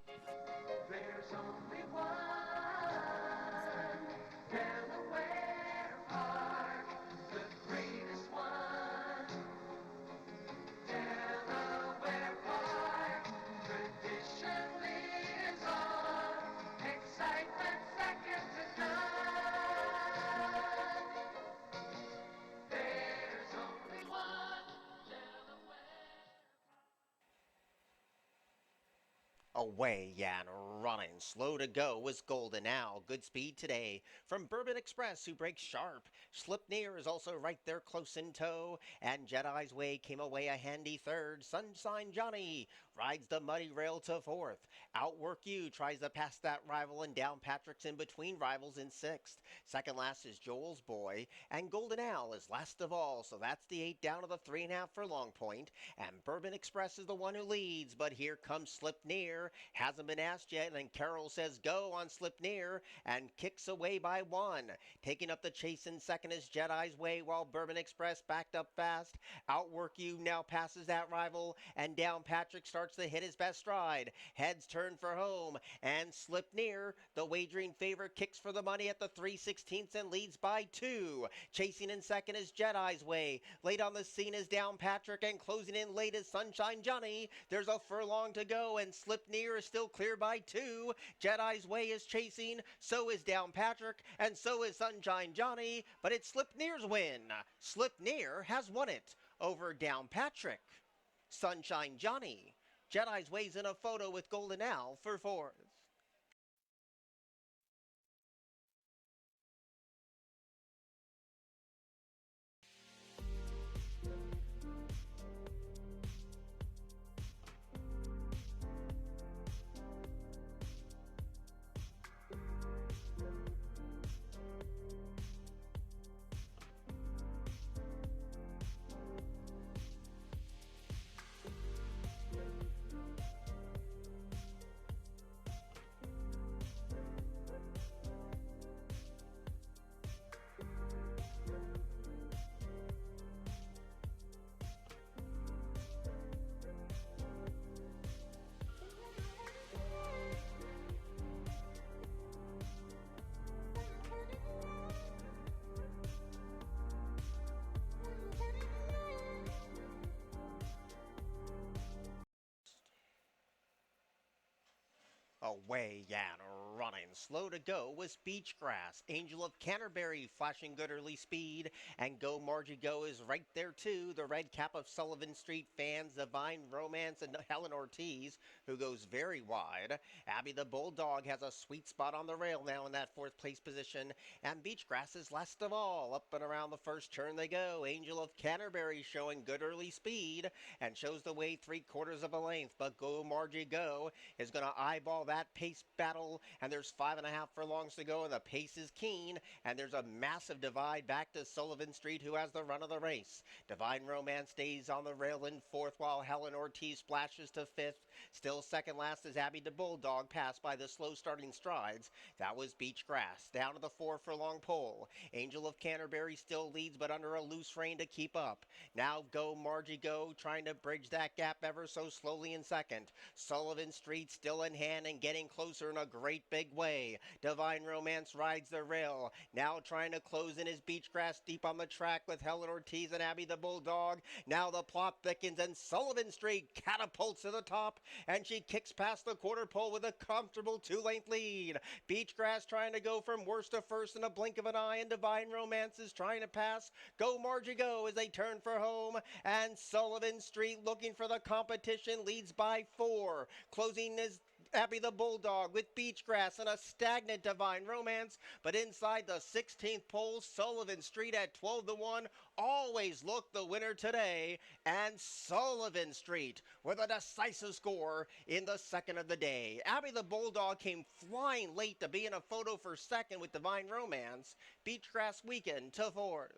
There's only one Delaware Park, the greatest one. Delaware Park, tradition lives on, excitement second to none. There's only one Delaware. Away and running, slow to go was Golden Owl. Good speed today from Bourbon Express, who breaks sharp. Slip Near is also right there close in tow, and Jedi's Way came away a handy third. Sunshine Johnny rides the muddy rail to fourth. Outwork You tries to pass that rival, and Down Patrick's in between rivals in sixth. Second last is Joel's Boy, and Golden Owl is last of all. So that's the 8 down to the 3.5 for Long Point, and Bourbon Express is the one who leads. But here comes Slip Near. Hasn't been asked yet, and Carroll says go on Slip Near and kicks away by one. Taking up the chase in second is Jedi's Way, while Bourbon Express backed up fast. Outwork You now passes that rival, and Down Patrick starts to hit his best stride. Heads turn for home, and Slip Near, the wagering favorite, kicks for the money at the 3/16 and leads by 2. Chasing in second is Jedi's Way. Late on the scene is Down Patrick, and closing in late is Sunshine Johnny. There's a furlong to go, and Slip Near is still clear by 2. Jedi's Way is chasing, so is Down Patrick, and so is Sunshine Johnny, but it's Slip Near's win. Slip Near has won it over Down Patrick. Sunshine Johnny. Jedi's Way's in a photo with Golden Owl for fourth. Away and running, slow to go was Beachgrass. Angel of Canterbury flashing good early speed, and Go Margie Go is right there too. The red cap of Sullivan Street fans, Divine Romance, and Helen Ortiz, who goes very wide. Abby the Bulldog has a sweet spot on the rail now in that fourth place position, and Beachgrass is last of all. Up and around the first turn they go. Angel of Canterbury showing good early speed and shows the way 3/4 of a length, but Go Margie Go is going to eyeball that pace battle, and there's 5.5 furlongs to go, and the pace is keen, and there's a massive divide back to Sullivan Street, who has the run of the race. Divine Romance stays on the rail in fourth, while Helen Ortiz splashes to fifth. Still second last is Abby the Bulldog, passed by the slow starting strides. That was Beachgrass. Down to the 4 furlong pole. Angel of Canterbury still leads, but under a loose rein to keep up. Now Go Margie Go, trying to bridge that gap ever so slowly in second. Sullivan Street still in hand and getting closer in a great big way. Divine Romance rides the rail. Now trying to close in his Beachgrass deep on the track with Helen Ortiz and Abby the Bulldog. Now the plot thickens and Sullivan Street catapults to the top, and she kicks past the quarter pole with a comfortable 2-length lead. Beachgrass trying to go from worst to first in a blink of an eye, and Divine Romance is trying to pass Go Margie Go as they turn for home, and Sullivan Street, looking for the competition, leads by 4. Closing is Abby the Bulldog with Beachgrass and a stagnant Divine Romance, but inside the 16th pole, Sullivan Street at 12-1 always looked the winner today, and Sullivan Street with a decisive score in the second of the day. Abby the Bulldog came flying late to be in a photo for second with Divine Romance. Beachgrass weakened to fourth.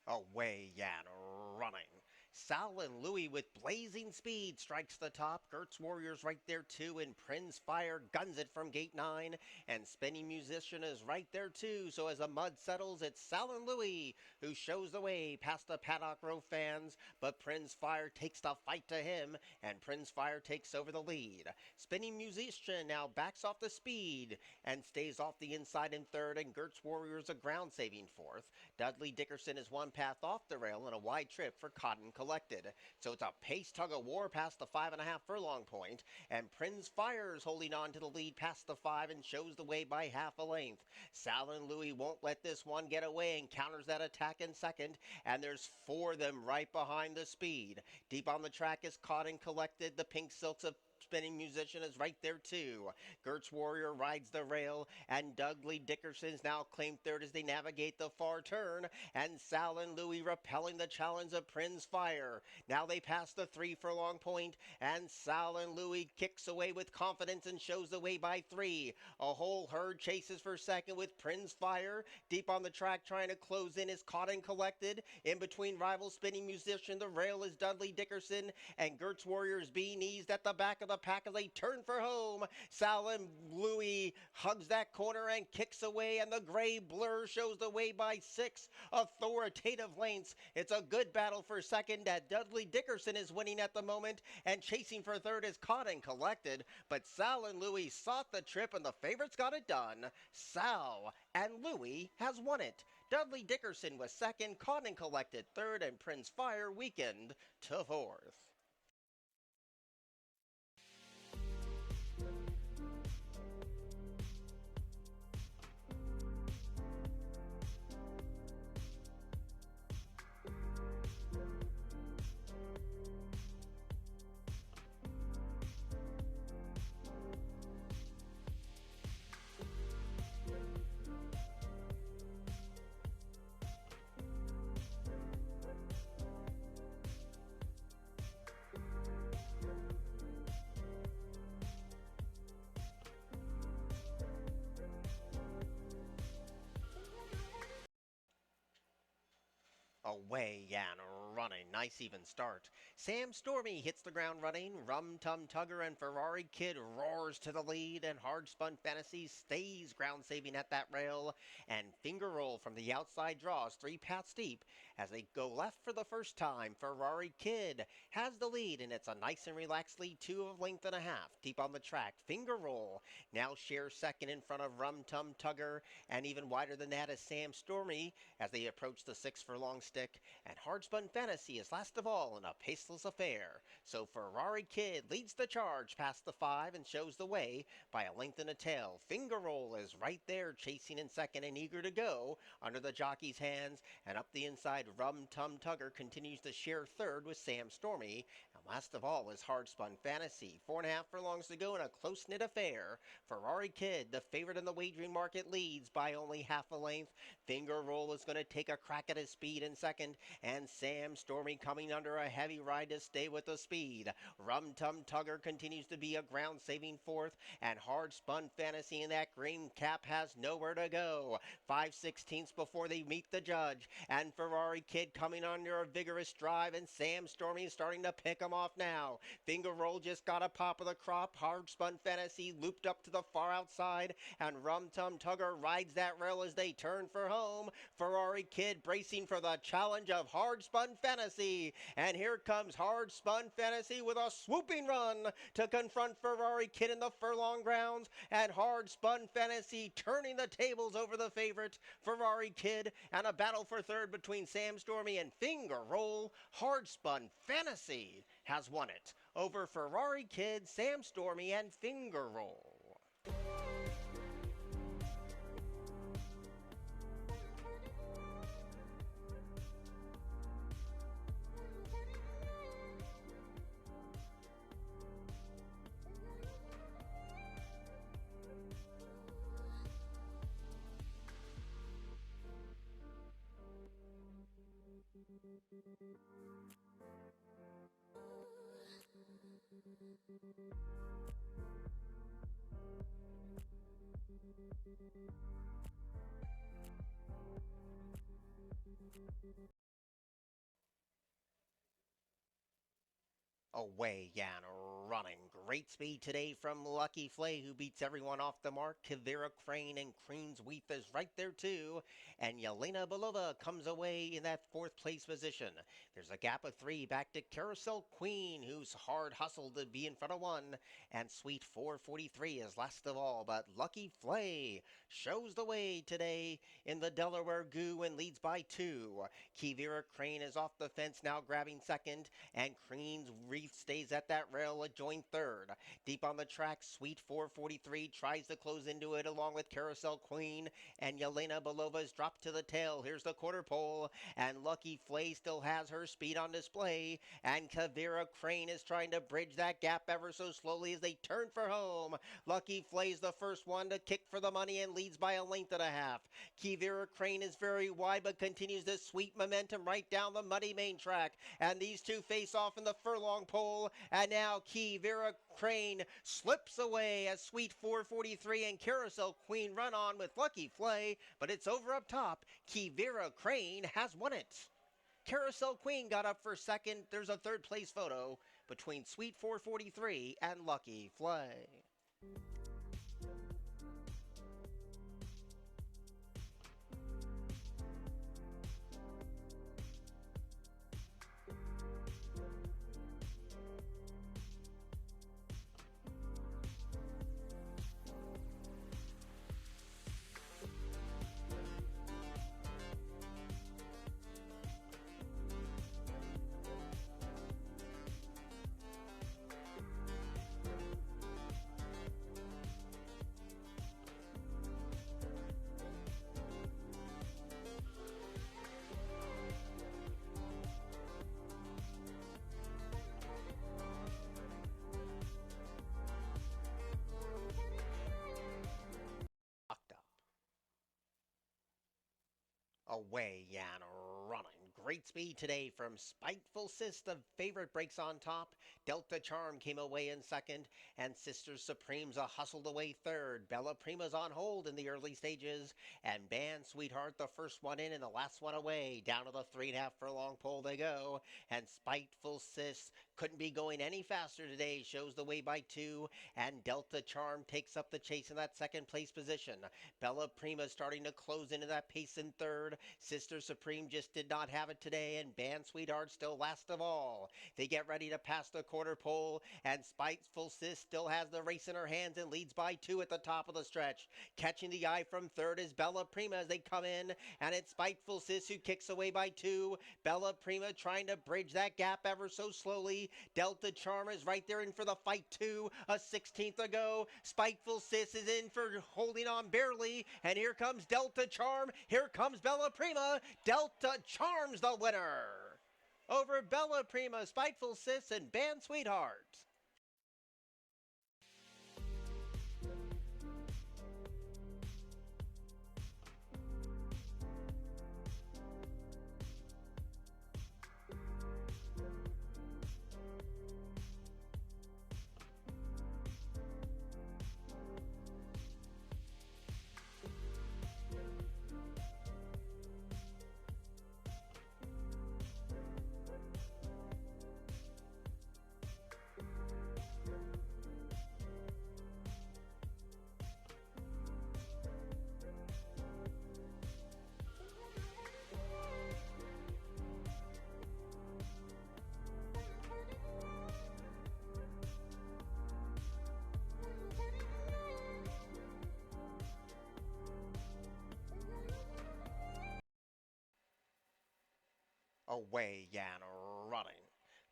Away and running. Sal and Louie with blazing speed strikes the top. Gertz Warriors right there too, and Prince Fire guns it from gate 9. And Spinning Musician is right there too. So as the mud settles, it's Sal and Louie who shows the way past the Paddock Row fans. But Prince Fire takes the fight to him, and Prince Fire takes over the lead. Spinning Musician now backs off the speed and stays off the inside in third, and Gertz Warriors a ground saving fourth. Dudley Dickerson is one path off the rail and a wide trip for Cotton Collected. So it's a pace tug of war past the 5.5 furlong point, and Prince Fire is holding on to the lead past the 5 and shows the way by half a length. Sal and Louie won't let this one get away and counters that attack in second, and there's 4 of them right behind the speed. Deep on the track is Cotton Collected. The Pink Silks of Spinning Musician is right there too. Gertz Warrior rides the rail, and Dudley Dickerson's now claimed third as they navigate the far turn, and Sal and Louie repelling the challenge of Prince Fire. Now they pass the 3 furlong point, and Sal and Louie kicks away with confidence and shows the way by 3. A whole herd chases for second with Prince Fire. Deep on the track trying to close in is Cotton Collected. In between rival Spinning Musician, the rail is Dudley Dickerson, and Gertz Warriors being eased at the back of the pack as they turn for home. Sal and Louie hugs that corner and kicks away, and the gray blur shows the way by 6 authoritative lengths. It's a good battle for second that Dudley Dickerson is winning at the moment, and chasing for third is Cotton Collected. But Sal and Louie sought the trip, and the favorites got it done. Sal and Louie has won it. Dudley Dickerson was second, Cotton Collected third, and Prince Fire weakened to fourth. Away and running. Nice even start. Sam Stormy hits the ground running. Rum Tum Tugger and Ferrari Kid roars to the lead, and Hard Spun Fantasy stays ground saving at that rail, and Finger Roll from the outside draws 3 paths deep as they go left for the first time. Ferrari Kid has the lead, and it's a nice and relaxed lead, 2 of length and a half. Deep on the track, Finger Roll now shares second in front of Rum Tum Tugger, and even wider than that is Sam Stormy as they approach the 6 furlong stick, and Hard Spun Fantasy is last of all in a paceless affair. So Ferrari Kid leads the charge past the 5 and shows the way by a length and a tail. Finger Roll is right there chasing in second and eager to go under the jockey's hands, and up the inside Rum Tum Tugger continues to share third with Sam Stormy, and last of all is Hard Spun Fantasy. 4.5 furlongs to go in a close-knit affair. Ferrari Kid, the favorite in the wagering market, leads by only half a length. Finger Roll is going to take a crack at his speed in second, and Sam Stormy coming under a heavy ride to stay with the speed. Rum Tum Tugger continues to be a ground-saving fourth, and Hard Spun Fantasy in that green cap has nowhere to go. 5/16 before they meet the judge, and Ferrari Kid coming under a vigorous drive, and Sam Stormy starting to pick him off now. Finger Roll just got a pop of the crop. Hard Spun Fantasy looped up to the far outside, and Rum Tum Tugger rides that rail as they turn for home. Ferrari Kid bracing for the challenge of Hard Spun Fantasy, and here comes Hard Spun Fantasy with a swooping run to confront Ferrari Kid in the furlong grounds, and Hard Spun Fantasy turning the tables over the favorite Ferrari Kid, and a battle for third between Sam Stormy and Finger Roll. Hard Spun Fantasy has won it over Ferrari Kid, Sam Stormy, and Finger Roll. Away and running. Great speed today from Lucky Flay, who beats everyone off the mark. Kavira Crane and Crean's Wheat is right there too. And Yelena Belova comes away in that fourth place position. There's a gap of 3 back to Carousel Queen, who's hard hustled to be in front of 1. And Sweet 443 is last of all. But Lucky Flay shows the way today in the Delaware Goo and leads by 2. Kivira Crane is off the fence now, grabbing second. And Crean's Wreath stays at that rail, joined third. Deep on the track, Sweet 443 tries to close into it along with Carousel Queen, and Yelena Belova's dropped to the tail. Here's the quarter pole, and Lucky Flay still has her speed on display, and Kavira Crane is trying to bridge that gap ever so slowly as they turn for home. Lucky Flay's the first one to kick for the money and leads by a length and a half. Kivira Crane is very wide but continues this sweet momentum right down the muddy main track, and these two face off in the furlong pole, and now Kivira Crane slips away as Sweet 443 and Carousel Queen run on with Lucky Flay, but it's over up top. Kivira Crane has won it. Carousel Queen got up for second. There's a third place photo between Sweet 443 and Lucky Flay. Away and running. Great speed today from Spiteful Sis. The favorite breaks on top. Delta Charm came away in second, and Sisters Supreme's a hustled away third. Bella Prima's on hold in the early stages, and Band Sweetheart the first one in and the last one away. Down to the 3.5 furlong pole they go, and Spiteful Sis couldn't be going any faster today. Shows the way by 2, and Delta Charm takes up the chase in that second place position. Bella Prima starting to close into that pace in third. Sister Supreme just did not have it today, and Band Sweetheart still last of all. They get ready to pass the quarter pole, and Spiteful Sis still has the race in her hands and leads by 2 at the top of the stretch. Catching the eye from third is Bella Prima as they come in, and it's Spiteful Sis who kicks away by 2. Bella Prima trying to bridge that gap ever so slowly. Delta Charm is right there in for the fight too. A 16th ago. Spiteful Sis is in for holding on barely, and here comes Delta Charm. Here comes Bella Prima. Delta Charm's the winner over Bella Prima, Spiteful Sis, and Band Sweetheart. Away and running.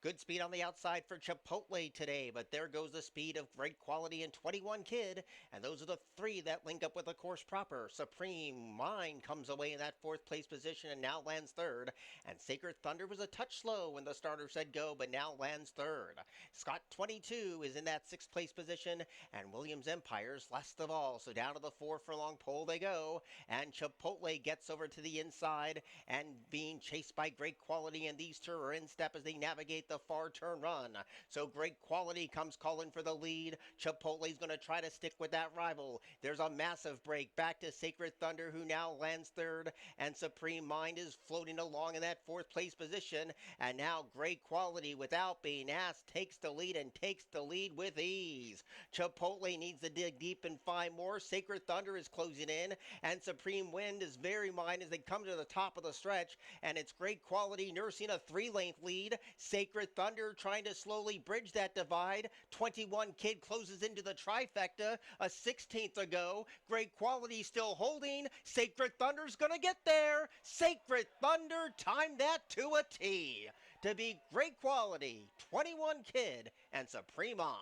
Good speed on the outside for Chipotle today, but there goes the speed of great quality in 21 Kid, and those are the 3 that link up with the course proper. Supreme Mind comes away in that 4th place position and now lands 3rd, and Sacred Thunder was a touch slow when the starter said go, but now lands 3rd. Scott 22 is in that 6th place position, and Williams Empire's last of all, so down to the 4 furlong pole they go, and Chipotle gets over to the inside and being chased by great quality, and these two are in step as they navigate the the far turn run. So Great Quality comes calling for the lead. Chipotle's going to try to stick with that rival. There's a massive break back to Sacred Thunder, who now lands third, and Supreme Mind is floating along in that fourth place position. And now Great Quality, without being asked, takes the lead and takes the lead with ease. Chipotle needs to dig deep and find more. Sacred Thunder is closing in, and Supreme Wind is very mine as they come to the top of the stretch, and it's Great Quality nursing a 3-length lead. Sacred Thunder trying to slowly bridge that divide. 21 Kid closes into the trifecta, a 16th ago. Great Quality still holding. Sacred Thunder's gonna get there. Sacred Thunder timed that to a T to beat Great Quality, 21 Kid, and Supreme Mind.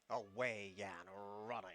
Away and running.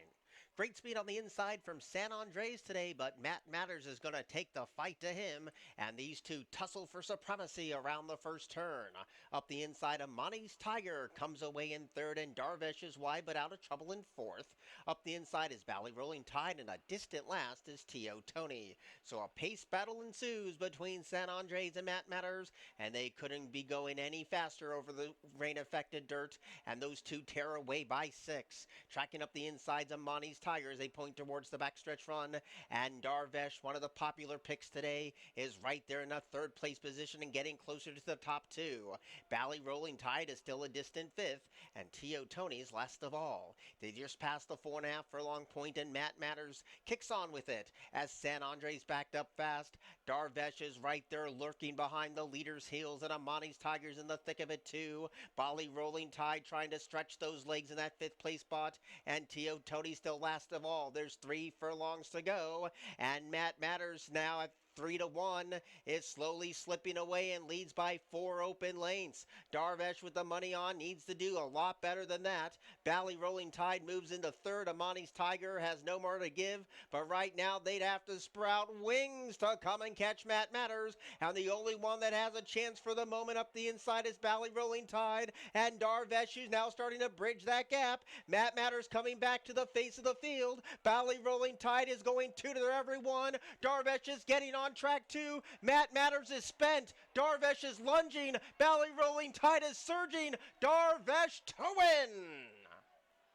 Great speed on the inside from San Andres today, but Matt Matters is going to take the fight to him, and these two tussle for supremacy around the first turn. Up the inside, Amani's Tiger comes away in third, and Darvish is wide but out of trouble in fourth. Up the inside is Valley Rolling Tide, and a distant last is T.O. Tony. So a pace battle ensues between San Andres and Matt Matters, and they couldn't be going any faster over the rain-affected dirt, and those two tear away by 6. Tracking up the insides, Amani's Tigers, they point towards the backstretch run, and Darvish, one of the popular picks today, is right there in a third place position and getting closer to the top 2. Valley Rolling Tide is still a distant 5th, and T.O. Tony's last of all. They just passed the 4.5 furlong point, and Matt Matters kicks on with it as San Andres backed up fast. Darvish is right there lurking behind the leader's heels, and Amani's Tigers in the thick of it too. Valley Rolling Tide trying to stretch those legs in that 5th place spot, and T.O. Tony still last of all. There's 3 furlongs to go, and Matt Matters now at 3-1 is slowly slipping away and leads by 4 open lengths. Darvish with the money on needs to do a lot better than that. Valley Rolling Tide moves into third. Amani's Tiger has no more to give, but right now they'd have to sprout wings to come and catch Matt Matters, and the only one that has a chance for the moment up the inside is Valley Rolling Tide, and Darvish is now starting to bridge that gap. Matt Matters coming back to the face of the field. Valley Rolling Tide is going 2 to everyone. Darvish is getting on track 2. Matt Matters is spent. Darvish is lunging. Valley Rolling Tide is surging. Darvish to win.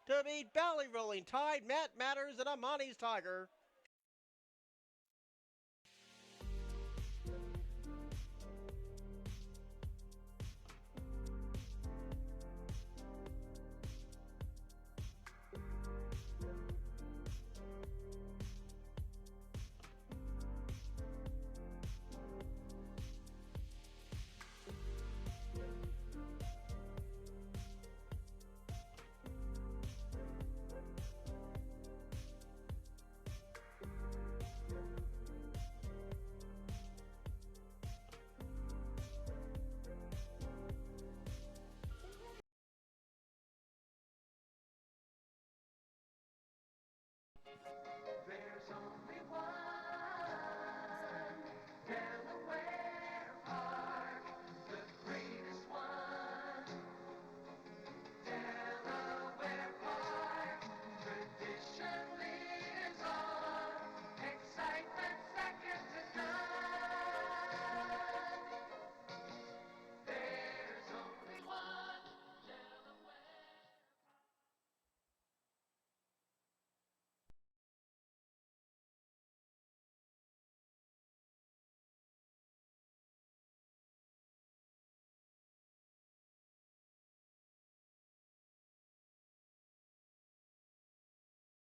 To beat Valley Rolling Tide, Matt Matters and Amani's Tiger.